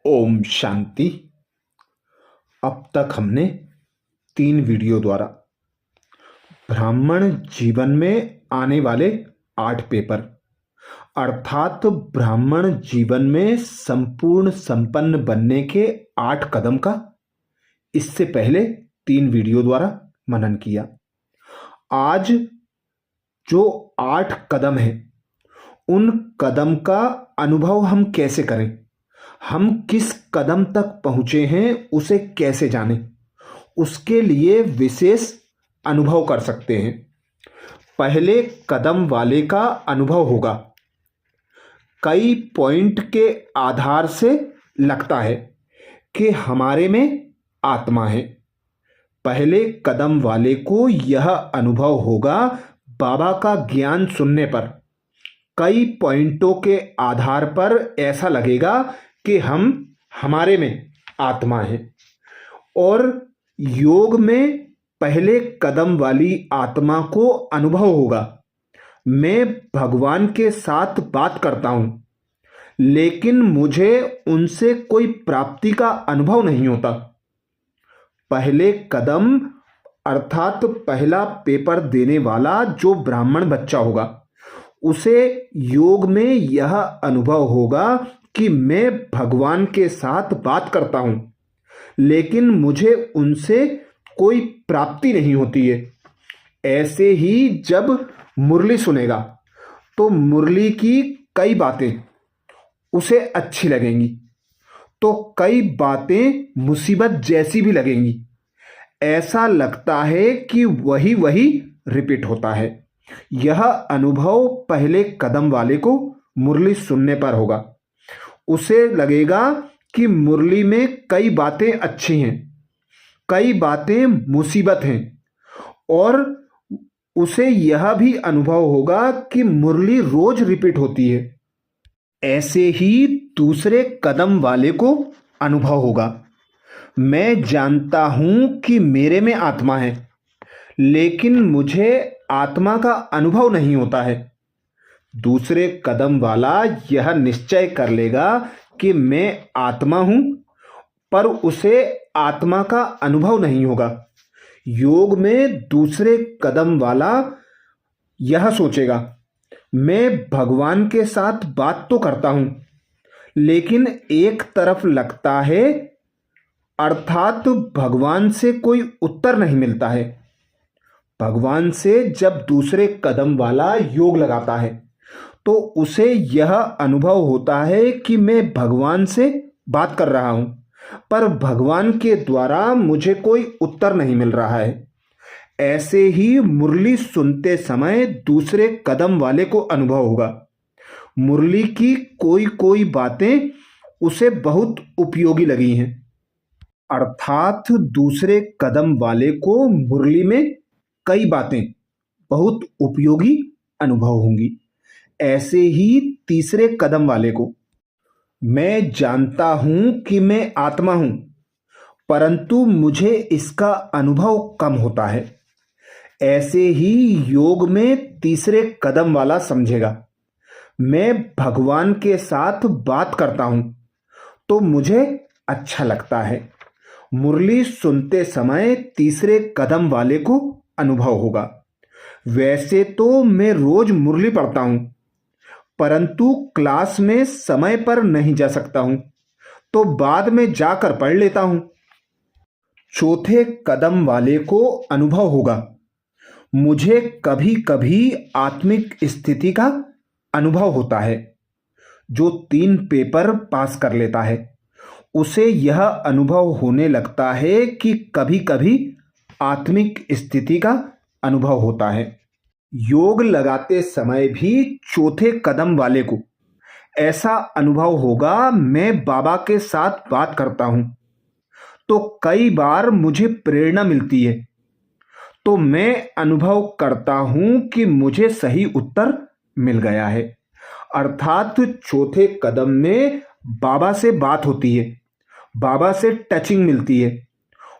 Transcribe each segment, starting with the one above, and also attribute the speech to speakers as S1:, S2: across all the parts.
S1: ओम शांति। अब तक हमने 3 वीडियो द्वारा ब्राह्मण जीवन में आने वाले 8 पेपर अर्थात ब्राह्मण जीवन में संपूर्ण संपन्न बनने के 8 कदम का इससे पहले 3 वीडियो द्वारा मनन किया। आज जो 8 कदम है उन कदम का अनुभव हम कैसे करें, हम किस कदम तक पहुंचे हैं उसे कैसे जानें, उसके लिए विशेष अनुभव कर सकते हैं। पहले कदम वाले का अनुभव होगा। कई पॉइंट के आधार से लगता है कि हमारे में आत्मा है। पहले कदम वाले को यह अनुभव होगा बाबा का ज्ञान सुनने पर। कई पॉइंटों के आधार पर ऐसा लगेगा कि हमारे में आत्मा है। और योग में पहले कदम वाली आत्मा को अनुभव होगा, मैं भगवान के साथ बात करता हूं, लेकिन मुझे उनसे कोई प्राप्ति का अनुभव नहीं होता। पहले कदम अर्थात पहला पेपर देने वाला जो ब्राह्मण बच्चा होगा उसे योग में यह अनुभव होगा कि मैं भगवान के साथ बात करता हूं, लेकिन मुझे उनसे कोई प्राप्ति नहीं होती है। ऐसे ही जब मुरली सुनेगा तो मुरली की कई बातें उसे अच्छी लगेंगी, तो कई बातें मुसीबत जैसी भी लगेंगी। ऐसा लगता है कि वही वही रिपीट होता है। यह अनुभव पहले कदम वाले को मुरली सुनने पर होगा। उसे लगेगा कि मुरली में कई बातें अच्छी हैं, कई बातें मुसीबत हैं, और उसे यह भी अनुभव होगा कि मुरली रोज रिपीट होती है। ऐसे ही दूसरे कदम वाले को अनुभव होगा, मैं जानता हूं कि मेरे में आत्मा है, लेकिन मुझे आत्मा का अनुभव नहीं होता है। दूसरे कदम वाला यह निश्चय कर लेगा कि मैं आत्मा हूं, पर उसे आत्मा का अनुभव नहीं होगा। योग में दूसरे कदम वाला यह सोचेगा, मैं भगवान के साथ बात तो करता हूं, लेकिन एक तरफ लगता है अर्थात भगवान से कोई उत्तर नहीं मिलता है। भगवान से जब दूसरे कदम वाला योग लगाता है तो उसे यह अनुभव होता है कि मैं भगवान से बात कर रहा हूं, पर भगवान के द्वारा मुझे कोई उत्तर नहीं मिल रहा है। ऐसे ही मुरली सुनते समय दूसरे कदम वाले को अनुभव होगा, मुरली की कोई कोई बातें उसे बहुत उपयोगी लगी हैं। अर्थात दूसरे कदम वाले को मुरली में कई बातें बहुत उपयोगी अनुभव होंगी। ऐसे ही तीसरे कदम वाले को, मैं जानता हूं कि मैं आत्मा हूं, परंतु मुझे इसका अनुभव कम होता है। ऐसे ही योग में तीसरे कदम वाला समझेगा, मैं भगवान के साथ बात करता हूं तो मुझे अच्छा लगता है। मुरली सुनते समय तीसरे कदम वाले को अनुभव होगा, वैसे तो मैं रोज मुरली पढ़ता हूं, परंतु क्लास में समय पर नहीं जा सकता हूं, तो बाद में जाकर पढ़ लेता हूं। चौथे कदम वाले को अनुभव होगा, मुझे कभी कभी आत्मिक स्थिति का अनुभव होता है। जो 3 पेपर पास कर लेता है उसे यह अनुभव होने लगता है कि कभी कभी आत्मिक स्थिति का अनुभव होता है। योग लगाते समय भी चौथे कदम वाले को ऐसा अनुभव होगा, मैं बाबा के साथ बात करता हूं, तो कई बार मुझे प्रेरणा मिलती है, तो मैं अनुभव करता हूं कि मुझे सही उत्तर मिल गया है। अर्थात चौथे कदम में बाबा से बात होती है, बाबा से टचिंग मिलती है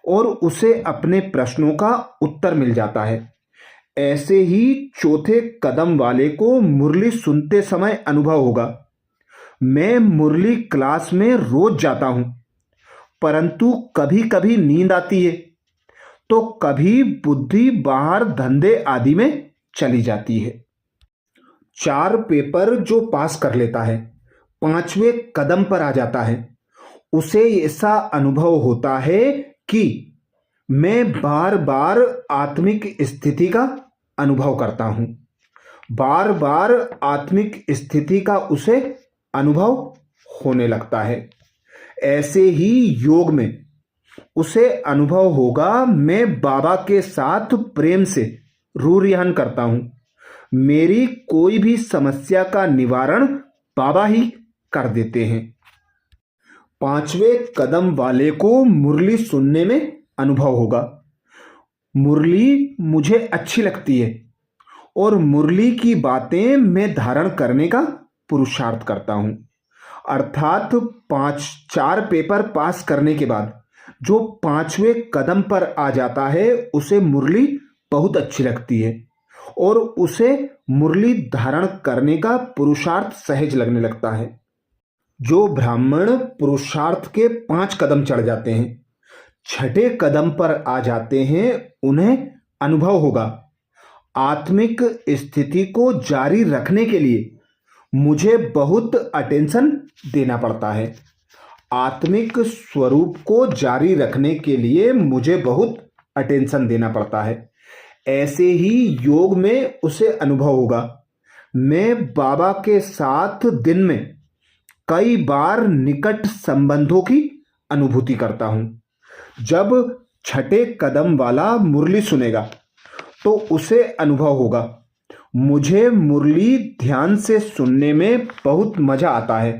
S1: और उसे अपने प्रश्नों का उत्तर मिल जाता है। ऐसे ही चौथे कदम वाले को मुरली सुनते समय अनुभव होगा, मैं मुरली क्लास में रोज जाता हूं, परंतु कभी कभी नींद आती है, तो कभी बुद्धि बाहर धंधे आदि में चली जाती है। 4 पेपर जो पास कर लेता है, 5वें कदम पर आ जाता है, उसे ऐसा अनुभव होता है कि मैं बार बार आत्मिक स्थिति का अनुभव करता हूं। बार बार आत्मिक स्थिति का उसे अनुभव होने लगता है। ऐसे ही योग में उसे अनुभव होगा, मैं बाबा के साथ प्रेम से रूरियान करता हूं। मेरी कोई भी समस्या का निवारण बाबा ही कर देते हैं। 5वें कदम वाले को मुरली सुनने में अनुभव होगा, मुरली मुझे अच्छी लगती है और मुरली की बातें मैं धारण करने का पुरुषार्थ करता हूं। अर्थात 4 पेपर पास करने के बाद जो 5वें कदम पर आ जाता है, उसे मुरली बहुत अच्छी लगती है और उसे मुरली धारण करने का पुरुषार्थ सहज लगने लगता है। जो ब्राह्मण पुरुषार्थ के 5 कदम चढ़ जाते हैं, 6ठे कदम पर आ जाते हैं, उन्हें अनुभव होगा, आत्मिक स्थिति को जारी रखने के लिए मुझे बहुत अटेंशन देना पड़ता है। आत्मिक स्वरूप को जारी रखने के लिए मुझे बहुत अटेंशन देना पड़ता है। ऐसे ही योग में उसे अनुभव होगा, मैं बाबा के साथ दिन में कई बार निकट संबंधों की अनुभूति करता हूं। जब 6ठे कदम वाला मुरली सुनेगा तो उसे अनुभव होगा, मुझे मुरली ध्यान से सुनने में बहुत मजा आता है।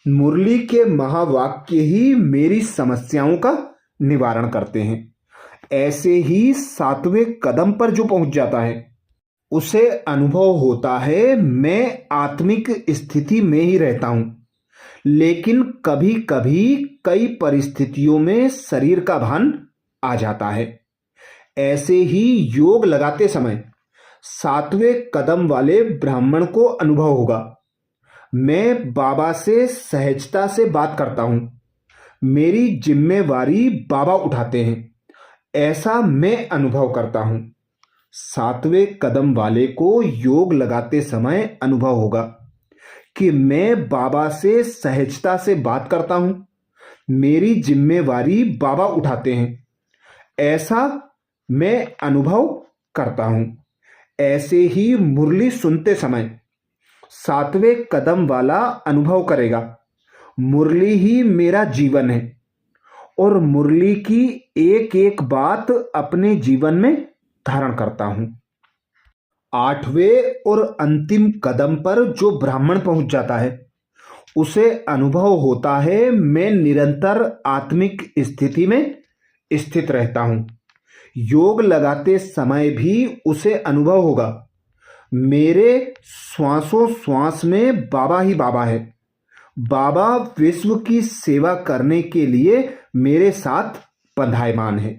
S1: मुरली के महावाक्य ही मेरी समस्याओं का निवारण करते हैं। ऐसे ही 7वें कदम पर जो पहुंच जाता है, उसे अनुभव होता है, मैं आत्मिक स्थिति में ही रहता हूं, लेकिन कभी कभी कई परिस्थितियों में शरीर का भान आ जाता है। ऐसे ही योग लगाते समय 7वें कदम वाले ब्राह्मण को अनुभव होगा, मैं बाबा से सहजता से बात करता हूं, मेरी जिम्मेवारी बाबा उठाते हैं, ऐसा मैं अनुभव करता हूं। 7वें कदम वाले को योग लगाते समय अनुभव होगा कि मैं बाबा से सहजता से बात करता हूं, मेरी जिम्मेवारी बाबा उठाते हैं, ऐसा मैं अनुभव करता हूं। ऐसे ही मुरली सुनते समय 7वें कदम वाला अनुभव करेगा, मुरली ही मेरा जीवन है और मुरली की एक एक बात अपने जीवन में धारण करता हूं। 8वें और अंतिम कदम पर जो ब्राह्मण पहुंच जाता है, उसे अनुभव होता है, मैं निरंतर आत्मिक स्थिति में स्थित रहता हूं। योग लगाते समय भी उसे अनुभव होगा, मेरे श्वासों श्वास में बाबा ही बाबा है, बाबा विश्व की सेवा करने के लिए मेरे साथ बंधायमान है।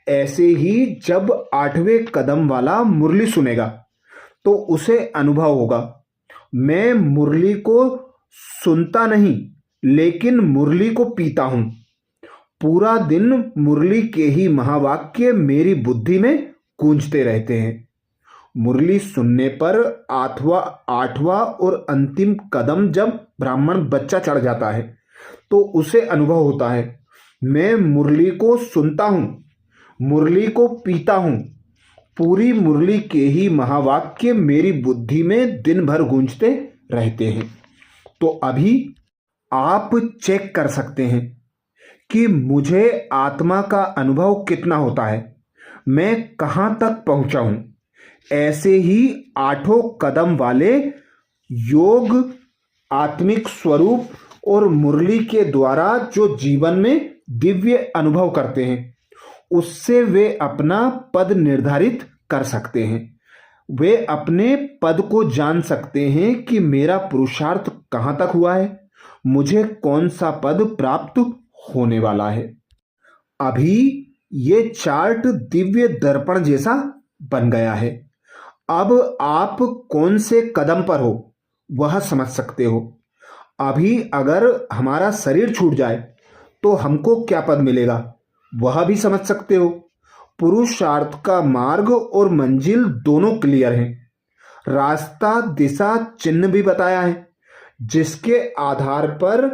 S1: ऐसे ही जब 8वें कदम वाला मुरली सुनेगा तो उसे अनुभव होगा, मैं मुरली को सुनता नहीं लेकिन मुरली को पीता हूं। पूरा दिन मुरली के ही महावाक्य मेरी बुद्धि में गूंजते रहते हैं। मुरली सुनने पर 8वां और अंतिम कदम जब ब्राह्मण बच्चा चढ़ जाता है तो उसे अनुभव होता है, मैं मुरली को सुनता हूं, मुरली को पीता हूं। पूरी मुरली के ही महावाक्य मेरी बुद्धि में दिन भर गूंजते रहते हैं। तो अभी आप चेक कर सकते हैं कि मुझे आत्मा का अनुभव कितना होता है, मैं कहां तक पहुंचा हूं। ऐसे ही 8 कदम वाले योग, आत्मिक स्वरूप और मुरली के द्वारा जो जीवन में दिव्य अनुभव करते हैं, उससे वे अपना पद निर्धारित कर सकते हैं। वे अपने पद को जान सकते हैं कि मेरा पुरुषार्थ कहां तक हुआ है, मुझे कौन सा पद प्राप्त होने वाला है। अभी ये चार्ट दिव्य दर्पण जैसा बन गया है। अब आप कौन से कदम पर हो वह समझ सकते हो। अभी अगर हमारा शरीर छूट जाए तो हमको क्या पद मिलेगा, वह भी समझ सकते हो। पुरुषार्थ का मार्ग और मंजिल दोनों क्लियर हैं। रास्ता, दिशा, चिन्ह भी बताया है, जिसके आधार पर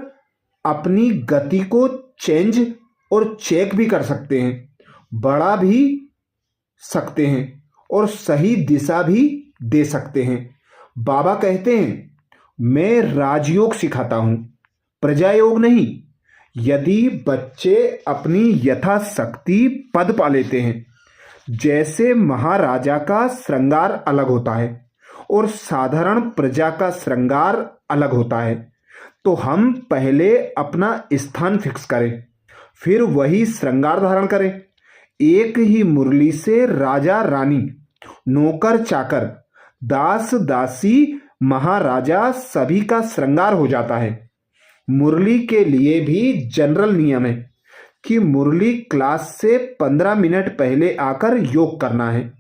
S1: अपनी गति को चेंज और चेक भी कर सकते हैं, बढ़ा भी सकते हैं और सही दिशा भी दे सकते हैं। बाबा कहते हैं, मैं राजयोग सिखाता हूं, प्रजायोग नहीं। यदि बच्चे अपनी यथाशक्ति पद पा लेते हैं, जैसे महाराजा का श्रृंगार अलग होता है और साधारण प्रजा का श्रृंगार अलग होता है, तो हम पहले अपना स्थान फिक्स करें, फिर वही श्रृंगार धारण करें। एक ही मुरली से राजा रानी, नौकर चाकर, दास दासी, महाराजा सभी का श्रृंगार हो जाता है। मुरली के लिए भी जनरल नियम है कि मुरली क्लास से 15 मिनट पहले आकर योग करना है,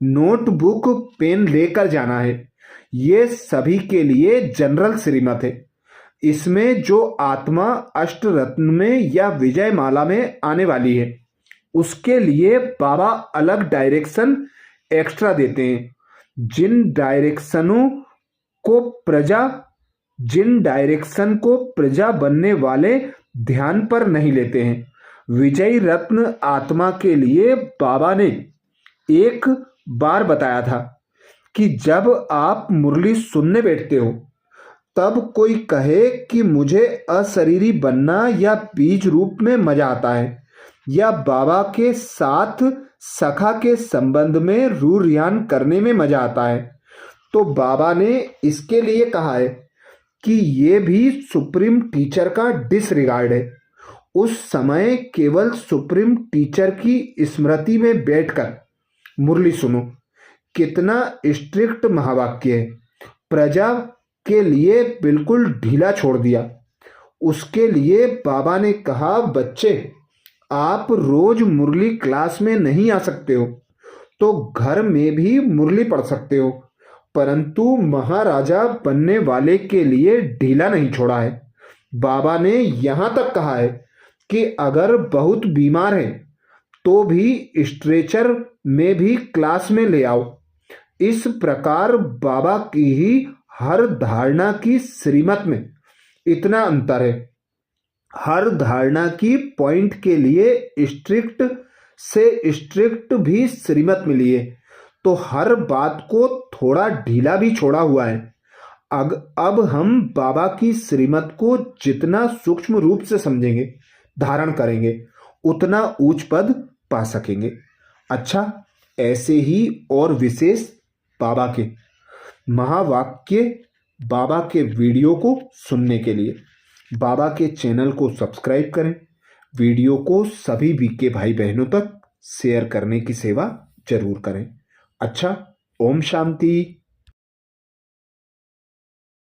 S1: नोटबुक पेन लेकर जाना है। ये सभी के लिए जनरल श्रीमत है। इसमें जो आत्मा अष्टरत्न में या विजय माला में आने वाली है, उसके लिए बाबा अलग डायरेक्शन एक्स्ट्रा देते हैं। जिन डायरेक्शन को प्रजा बनने वाले ध्यान पर नहीं लेते हैं। विजयी रत्न आत्मा के लिए बाबा ने एक बार बताया था कि जब आप मुरली सुनने बैठते हो, तब कोई कहे कि मुझे अशरीरी बनना या बीज रूप में मजा आता है, या बाबा के साथ सखा के संबंध में रूरियान करने में मजा आता है, तो बाबा ने इसके लिए कहा है कि ये भी सुप्रीम टीचर का डिसरिगार्ड है। उस समय केवल सुप्रीम टीचर की स्मृति में बैठकर मुरली सुनो। कितना स्ट्रिक्ट महावाक्य है। प्रजा के लिए बिल्कुल ढीला छोड़ दिया। उसके लिए बाबा ने कहा, बच्चे आप रोज मुरली क्लास में नहीं आ सकते हो तो घर में भी मुरली पढ़ सकते हो, परंतु महाराजा बनने वाले के लिए ढीला नहीं छोड़ा है। बाबा ने यहाँ तक कहा है कि अगर बहुत बीमार है तो भी स्ट्रेचर में भी क्लास में ले आओ। इस प्रकार बाबा की ही हर धारणा की श्रीमत में इतना अंतर है। हर धारणा की पॉइंट के लिए स्ट्रिक्ट से स्ट्रिक्ट भी श्रीमत मिली है, तो हर बात को थोड़ा ढीला भी छोड़ा हुआ है। अब हम बाबा की श्रीमत को जितना सूक्ष्म रूप से समझेंगे, धारण करेंगे, उतना उच्च पद पा सकेंगे। अच्छा, ऐसे ही और विशेष बाबा के महावाक्य, बाबा के वीडियो को सुनने के लिए बाबा के चैनल को सब्सक्राइब करें। वीडियो को सभी बीके भाई बहनों तक शेयर करने की सेवा जरूर करें। अच्छा, ओम शांति।